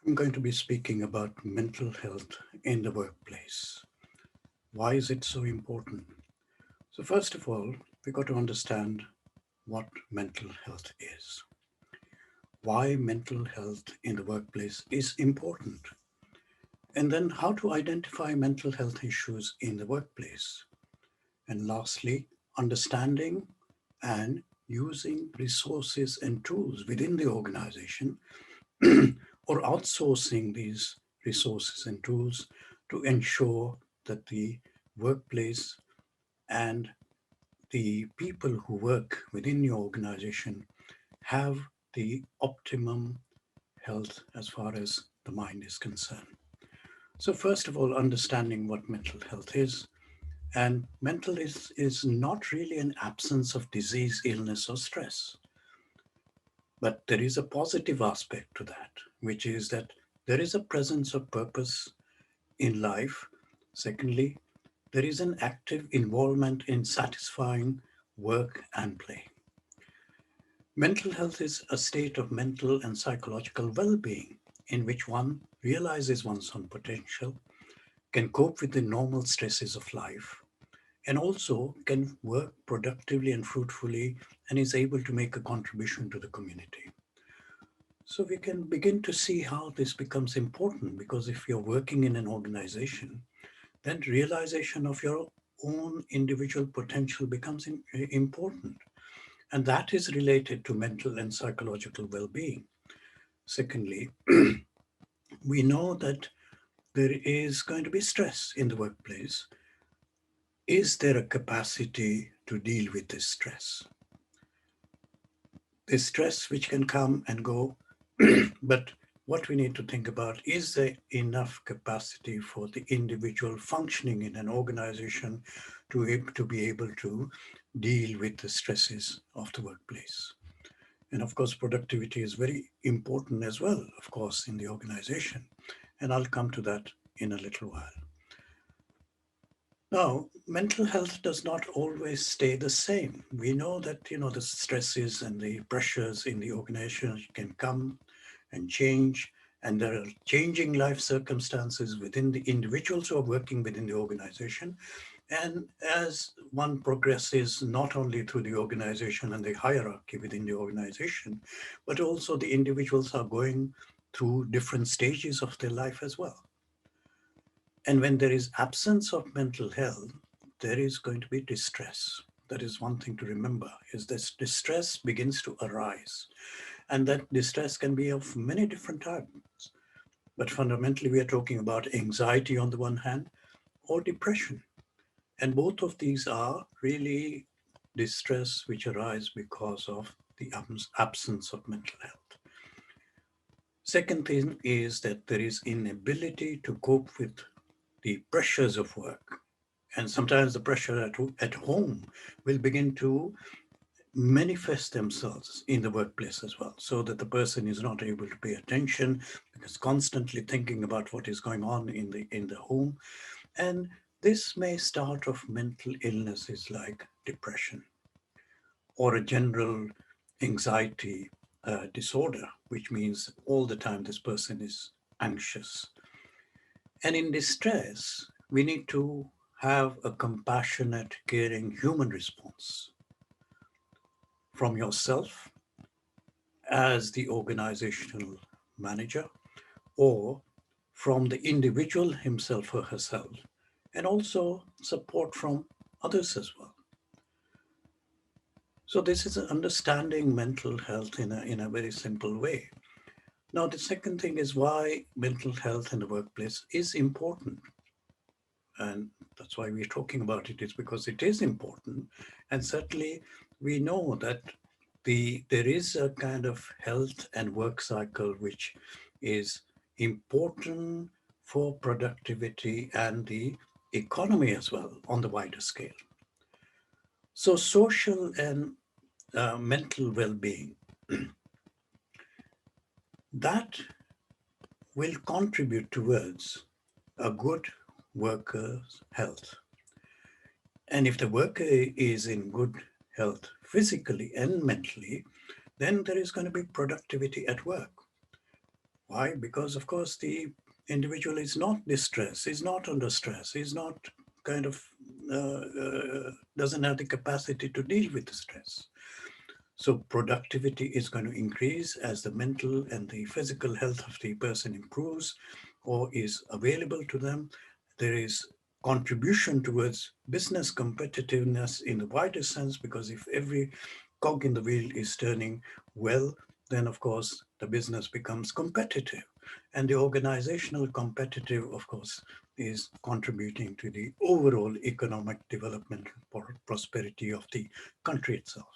I'm going to be speaking about mental health in the workplace. Why is it so important? So, first of all, we got to understand what mental health is, why mental health in the workplace is important, and then how to identify mental health issues in the workplace. And lastly, understanding and using resources and tools within the organization or outsourcing these resources and tools to ensure that the workplace and the people who work within your organization have the optimum health as far as the mind is concerned. So, first of all, understanding what mental health is. And mental is not really an absence of disease, illness, or stress. But there is a positive aspect to that, which is that there is a presence of purpose in life. Secondly, there is an active involvement in satisfying work and play. Mental health is a state of mental and psychological well being in which one realizes one's own potential, can cope with the normal stresses of life, and also can work productively and fruitfully and is able to make a contribution to the community. So we can begin to see how this becomes important because if you're working in an organization, then realization of your own individual potential becomes important. And that is related to mental and psychological well being. Secondly, we know that there is going to be stress in the workplace. Is there a capacity to deal with this stress? This stress which can come and go, but what we need to think about is there enough capacity for the individual functioning in an organization to be able to deal with the stresses of the workplace. And of course, productivity is very important as well, of course, in the organization. And I'll come to that in a little while. Now, mental health does not always stay the same. We know that, the stresses and the pressures in the organization can come and change, and there are changing life circumstances within the individuals who are working within the organization. And as one progresses, not only through the organization and the hierarchy within the organization, but also the individuals are going through different stages of their life as well. And when there is absence of mental health, there is going to be distress. That is one thing to remember, is that distress begins to arise. And that distress can be of many different types. But fundamentally, we are talking about anxiety on the one hand or depression. And both of these are really distress which arise because of the absence of mental health. Second thing is that there is inability to cope with the pressures of work. And sometimes the pressure at home will begin to manifest themselves in the workplace as well, so that the person is not able to pay attention because constantly thinking about what is going on in the home. And this may start off mental illnesses like depression or a general anxiety disorder, which means all the time this person is anxious. And in distress, we need to have a compassionate, caring human response from yourself as the organizational manager or from the individual himself or herself, and also support from others as well. So this is understanding mental health in a very simple way. Now, the second thing is why mental health in the workplace is important. And that's why we're talking about it, is because it is important. And certainly we know that there is a kind of health and work cycle which is important for productivity and the economy as well on the wider scale. So social and mental well-being, that will contribute towards a good worker's health. And if the worker is in good health physically and mentally, then there is going to be productivity at work. Why? Because, of course, the individual is not distressed, is not under stress, is not kind of doesn't have the capacity to deal with the stress. So productivity is going to increase as the mental and the physical health of the person improves or is available to them. There is contribution towards business competitiveness in the wider sense, because if every cog in the wheel is turning well, then of course the business becomes competitive. And the organizational competitive, of course, is contributing to the overall economic development or prosperity of the country itself.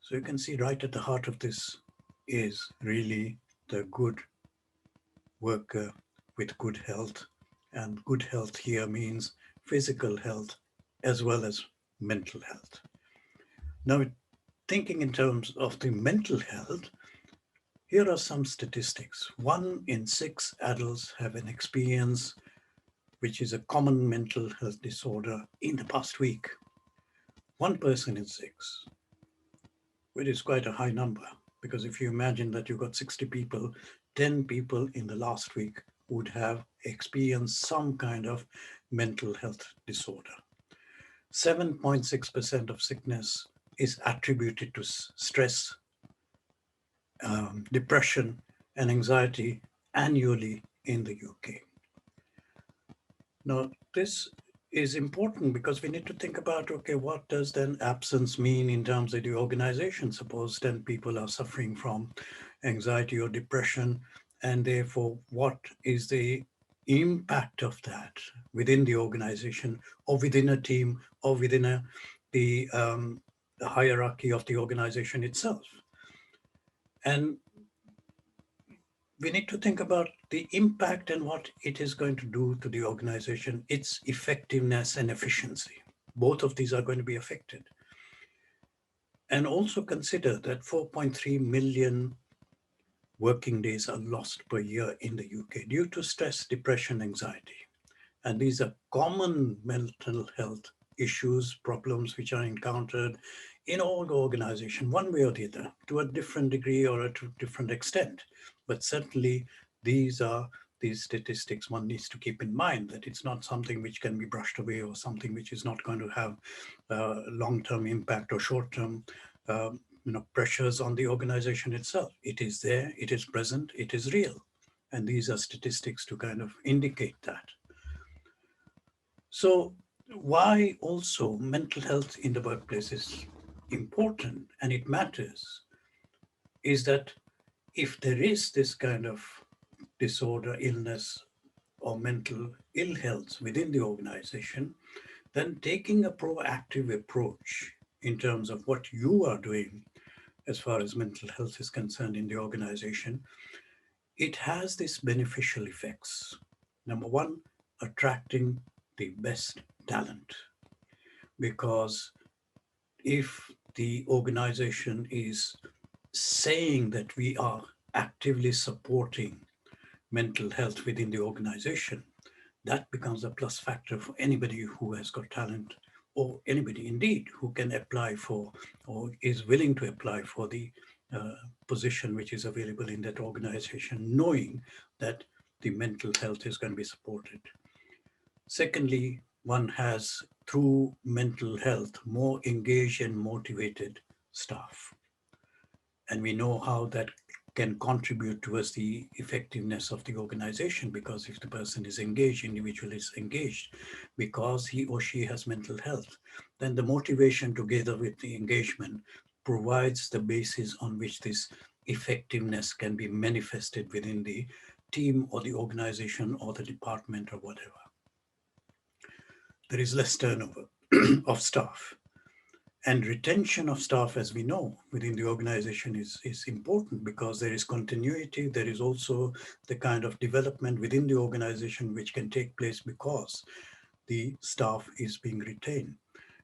So you can see right at the heart of this is really the good worker with good health. And good health here means physical health as well as mental health. Now, thinking in terms of the mental health, here are some statistics. 1 in 6 adults have an experience which is a common mental health disorder in the past week. 1 person in 6, which is quite a high number, because if you imagine that you've got 60 people, 10 people in the last week would have experienced some kind of mental health disorder. 7.6% of sickness is attributed to stress, depression, and anxiety annually in the UK. Now, this is important because we need to think about, okay, what does then absence mean in terms of the organization? Suppose 10 people are suffering from anxiety or depression, and therefore, what is the impact of that within the organization or within a team or within the hierarchy of the organization itself? And we need to think about the impact and what it is going to do to the organization, its effectiveness and efficiency. Both of these are going to be affected. And also consider that 4.3 million working days are lost per year in the UK due to stress, depression, anxiety. And these are common mental health issues, problems which are encountered in all organizations, one way or the other, to a different degree or to a different extent. But certainly, these are these statistics one needs to keep in mind, that it's not something which can be brushed away or something which is not going to have long-term impact or short-term pressures on the organization itself. It is there, it is present, it is real. And these are statistics to kind of indicate that. So, why also mental health in the workplace is important and it matters is that if there is this kind of disorder, illness, or mental ill health within the organization, then taking a proactive approach in terms of what you are doing as far as mental health is concerned in the organization, it has these beneficial effects. Number one, attracting the best talent. Because if the organization is saying that we are actively supporting mental health within the organization, that becomes a plus factor for anybody who has got talent, or anybody indeed who can apply for or is willing to apply for the uh, position which is available in that organization, knowing that the mental health is going to be supported. Secondly, one has, through mental health, more engaged and motivated staff. And we know how that can contribute towards the effectiveness of the organization, because if the person is engaged, individual is engaged because he or she has mental health, then the motivation together with the engagement provides the basis on which this effectiveness can be manifested within the team or the organization or the department or whatever. There is less turnover of staff. And retention of staff, as we know, within the organization is important, because there is continuity. There is also the kind of development within the organization which can take place because the staff is being retained.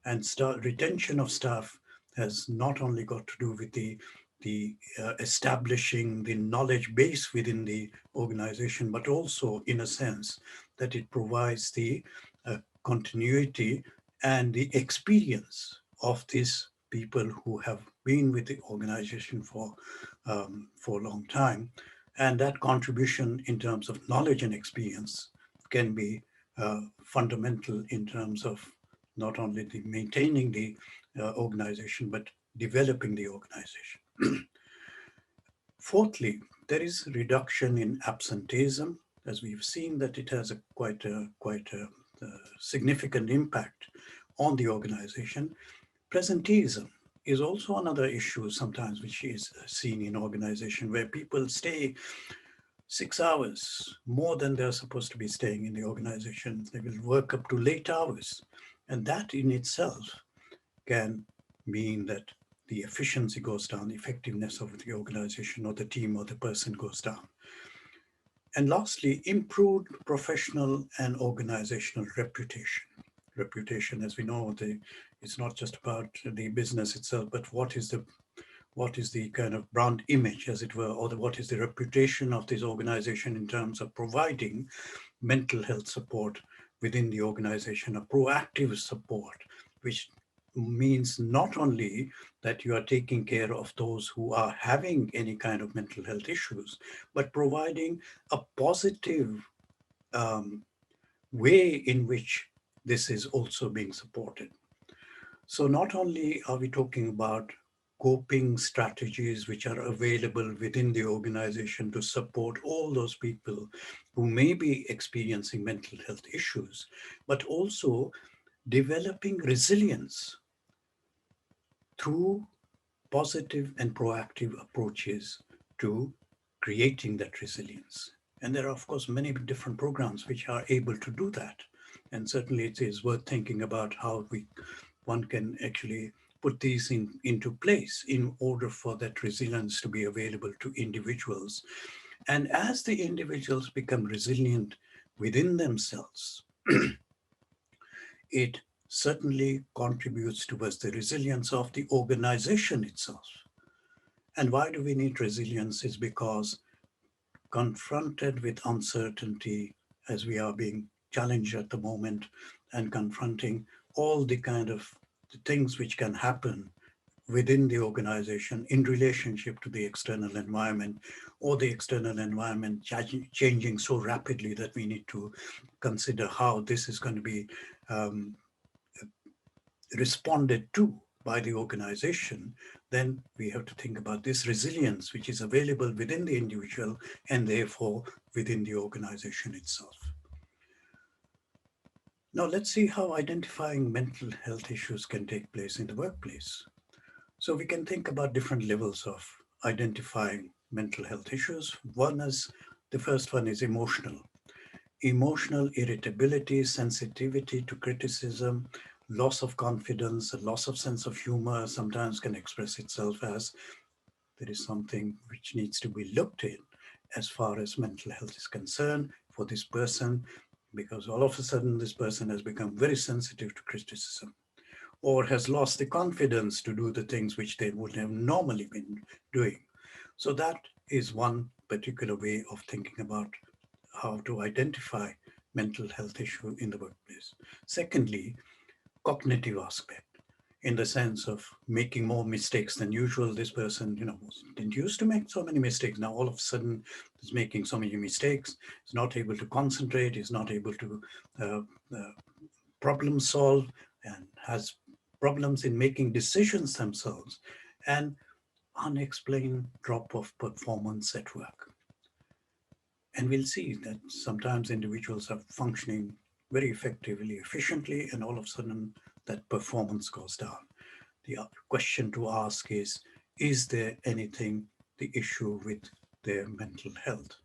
And retention of staff has not only got to do with the establishing the knowledge base within the organization, but also in a sense that it provides the continuity and the experience of these people who have been with the organization for a long time, And that contribution in terms of knowledge and experience can be fundamental in terms of not only the maintaining the organization, but developing the organization. Fourthly, there is reduction in absenteeism, as we've seen that it has a quite a significant impact on the organization. Presenteeism is also another issue sometimes which is seen in organization where people stay 6 hours more than they're supposed to be staying in the organization. They will work up to late hours. And that in itself can mean that the efficiency goes down, the effectiveness of the organization or the team or the person goes down. And lastly, improved professional and organizational reputation. Reputation, as we know, it's not just about the business itself, but what is the kind of brand image, as it were, or what is the reputation of this organization in terms of providing mental health support within the organization, a proactive support, which means not only that you are taking care of those who are having any kind of mental health issues, but providing a positive um, way in which this is also being supported. So not only are we talking about coping strategies which are available within the organization to support all those people who may be experiencing mental health issues, but also developing resilience through positive and proactive approaches to creating that resilience. And there are, of course, many different programs which are able to do that. And certainly it is worth thinking about how one can actually put these into place in order for that resilience to be available to individuals. And as the individuals become resilient within themselves, it certainly contributes towards the resilience of the organization itself. And why do we need resilience? Is because confronted with uncertainty, as we are being challenged at the moment, and confronting all the kind of the things which can happen within the organization in relationship to the external environment, or the external environment changing so rapidly that we need to consider how this is going to be um, responded to by the organization. Then we have to think about this resilience which is available within the individual and therefore within the organization itself. Now let's see how identifying mental health issues can take place in the workplace. So we can think about different levels of identifying mental health issues. The first one is emotional. Emotional irritability, sensitivity to criticism, loss of confidence, a loss of sense of humor sometimes can express itself as there is something which needs to be looked in as far as mental health is concerned for this person, because all of a sudden this person has become very sensitive to criticism or has lost the confidence to do the things which they would have normally been doing. So that is one particular way of thinking about how to identify mental health issue in the workplace. Secondly, cognitive aspect, in the sense of making more mistakes than usual. This person, didn't used to make so many mistakes. Now all of a sudden is making so many mistakes. Is not able to concentrate. Is not able to uh, uh, problem solve, and has problems in making decisions themselves, and unexplained drop of performance at work. And we'll see that sometimes individuals are functioning very effectively, efficiently, and all of a sudden that performance goes down. The question to ask is there anything the issue with their mental health?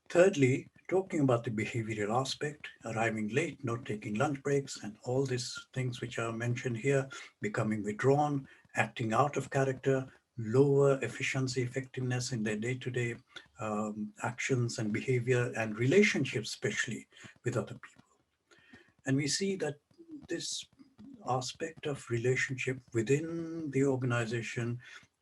Thirdly, talking about the behavioral aspect, arriving late, not taking lunch breaks, and all these things which are mentioned here, becoming withdrawn, acting out of character, lower efficiency, effectiveness in their day-to-day actions and behavior and relationships, especially with other people. And we see that this aspect of relationship within the organization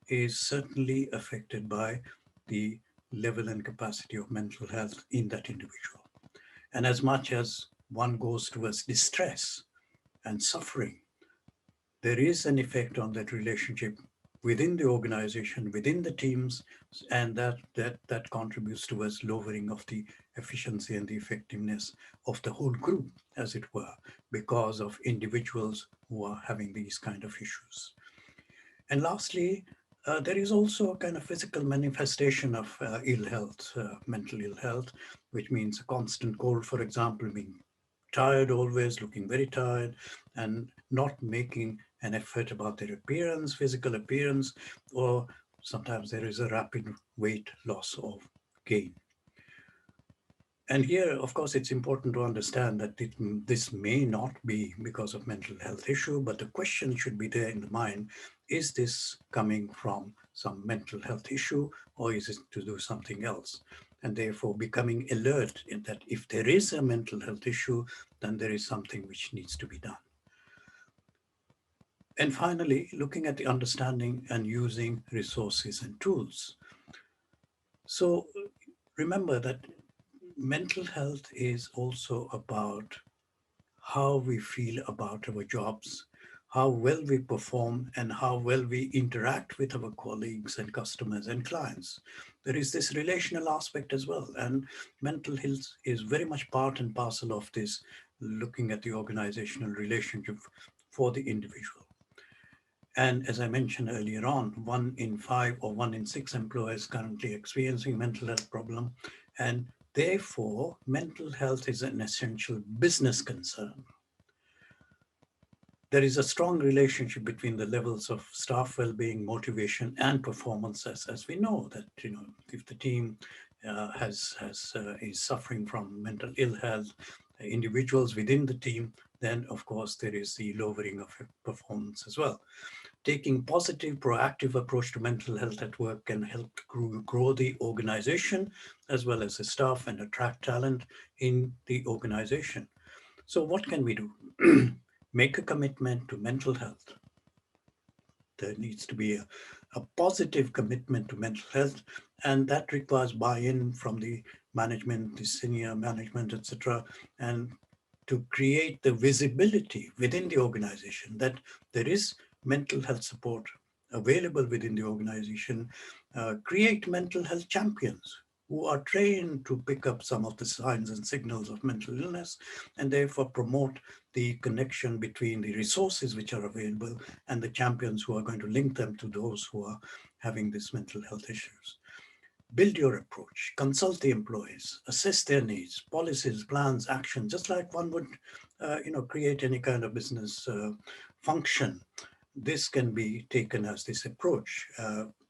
is certainly affected by the level and capacity of mental health in that individual. And as much as one goes towards distress and suffering, there is an effect on that relationship within the organization, within the teams, and that contributes towards lowering of the efficiency and the effectiveness of the whole group, as it were, because of individuals who are having these kind of issues. And lastly, there is also a kind of physical manifestation of ill health, mental ill health, which means a constant cold, for example, being tired always, looking very tired, and not making an effort about their appearance, physical appearance, or sometimes there is a rapid weight loss or gain. And here, of course, it's important to understand that this may not be because of mental health issue, but the question should be there in the mind: is this coming from some mental health issue, or is it to do something else? And therefore, becoming alert in that if there is a mental health issue, then there is something which needs to be done. And finally, looking at the understanding and using resources and tools. So remember that mental health is also about how we feel about our jobs, how well we perform, and how well we interact with our colleagues and customers and clients. There is this relational aspect as well, and mental health is very much part and parcel of this, looking at the organizational relationship for the individual. And as I mentioned earlier on, 1 in 5 or 1 in 6 employers currently experiencing mental health problem, and therefore mental health is an essential business concern. There is a strong relationship between the levels of staff well-being, motivation, and performance. As we know that if the team is suffering from mental ill health, individuals within the team, then of course there is the lowering of performance as well. Taking positive, proactive approach to mental health at work can help grow the organization as well as the staff and attract talent in the organization. So what can we do? Make a commitment to mental health. There needs to be a positive commitment to mental health, and that requires buy-in from the management, the senior management, etc., and to create the visibility within the organization that there is mental health support available within the organization. Create mental health champions who are trained to pick up some of the signs and signals of mental illness, and therefore promote the connection between the resources which are available and the champions who are going to link them to those who are having these mental health issues. Build your approach, consult the employees, assess their needs, policies, plans, action, just like one would, create any kind of business function. This can be taken as this approach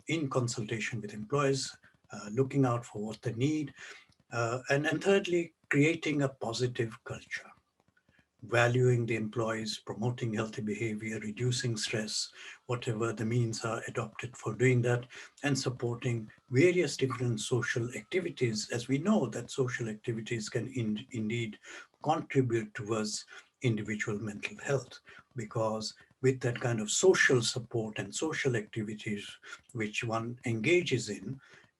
in consultation with employees, looking out for what they need, and thirdly, creating a positive culture, valuing the employees, promoting healthy behavior, reducing stress, whatever the means are adopted for doing that, and supporting various different social activities, as we know that social activities can indeed contribute towards individual mental health, because with that kind of social support and social activities which one engages in,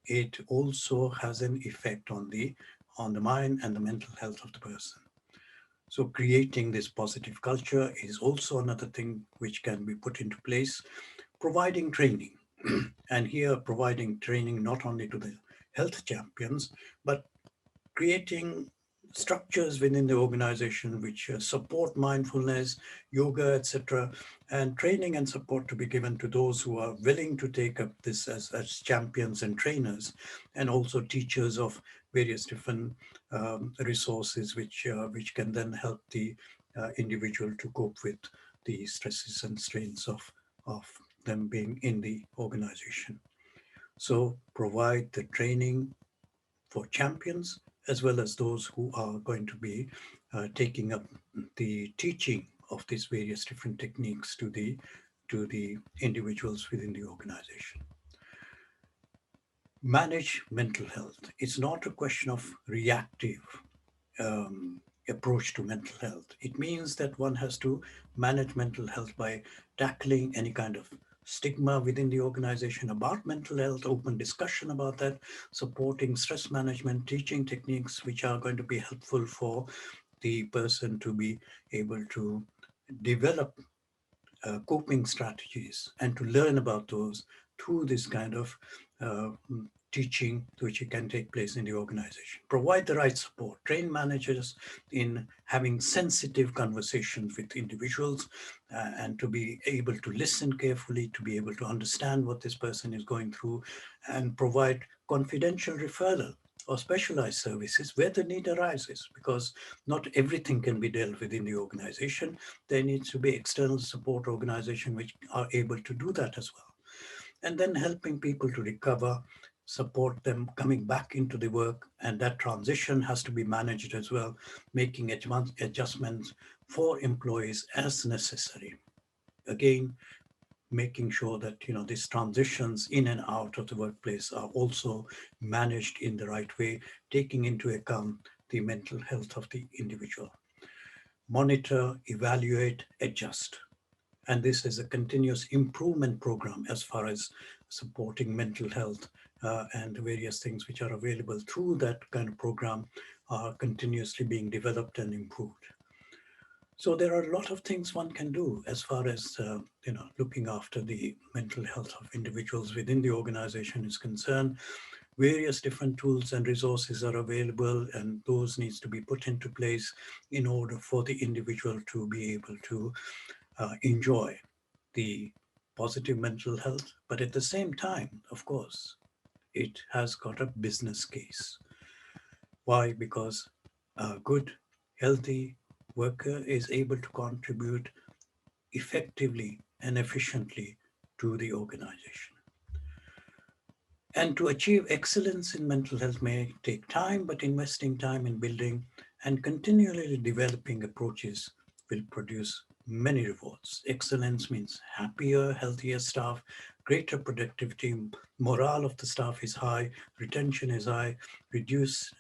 it also has an effect on the mind and the mental health of the person. So creating this positive culture is also another thing which can be put into place. Providing training, and here providing training not only to the health champions, but creating structures within the organization which support mindfulness, yoga, etc., and training and support to be given to those who are willing to take up this as champions and trainers, and also teachers of various different resources which can then help the individual to cope with the stresses and strains of them being in the organization. So provide the training for champions as well as those who are going to be taking up the teaching of these various different techniques to the individuals within the organization. Manage mental health. It's not a question of reactive um, approach to mental health. It means that one has to manage mental health by tackling any kind of stigma within the organization about mental health, open discussion about that, supporting stress management, teaching techniques which are going to be helpful for the person to be able to develop coping strategies and to learn about those through this kind of uh, teaching which can take place in the organization. Provide the right support. Train managers in having sensitive conversations with individuals and to be able to listen carefully, to be able to understand what this person is going through, and provide confidential referral or specialized services where the need arises, because not everything can be dealt with in the organization. There needs to be external support organization which are able to do that as well. And then helping people to recover, support them coming back into the work, and that transition has to be managed as well, making adjustments for employees as necessary. Again, making sure that these transitions in and out of the workplace are also managed in the right way, taking into account the mental health of the individual. Monitor, evaluate, adjust. And this is a continuous improvement program as far as supporting mental health, and the various things which are available through that kind of program are continuously being developed and improved. So there are a lot of things one can do as far as looking after the mental health of individuals within the organization is concerned. Various different tools and resources are available, and those needs to be put into place in order for the individual to be able to enjoy the positive mental health. But at the same time, of course, it has got a business case. Why? Because a good, healthy worker is able to contribute effectively and efficiently to the organization. And to achieve excellence in mental health may take time, but investing time in building and continually developing approaches will produce many rewards. Excellence means happier, healthier staff, greater productivity, morale of the staff is high, retention is high, reduce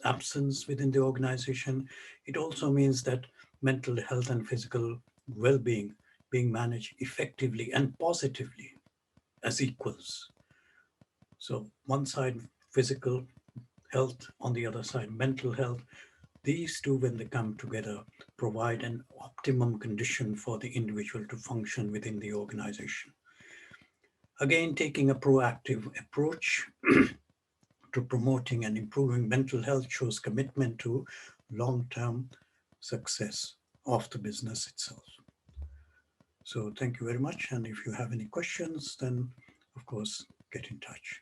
absence within the organization. It also means that mental health and physical well-being being managed effectively and positively as equals. So one side physical health, on the other side mental health. These two, when they come together, provide an optimum condition for the individual to function within the organization. Again, taking a proactive approach to promoting and improving mental health shows commitment to long-term success of the business itself. So thank you very much. And if you have any questions, then of course, get in touch.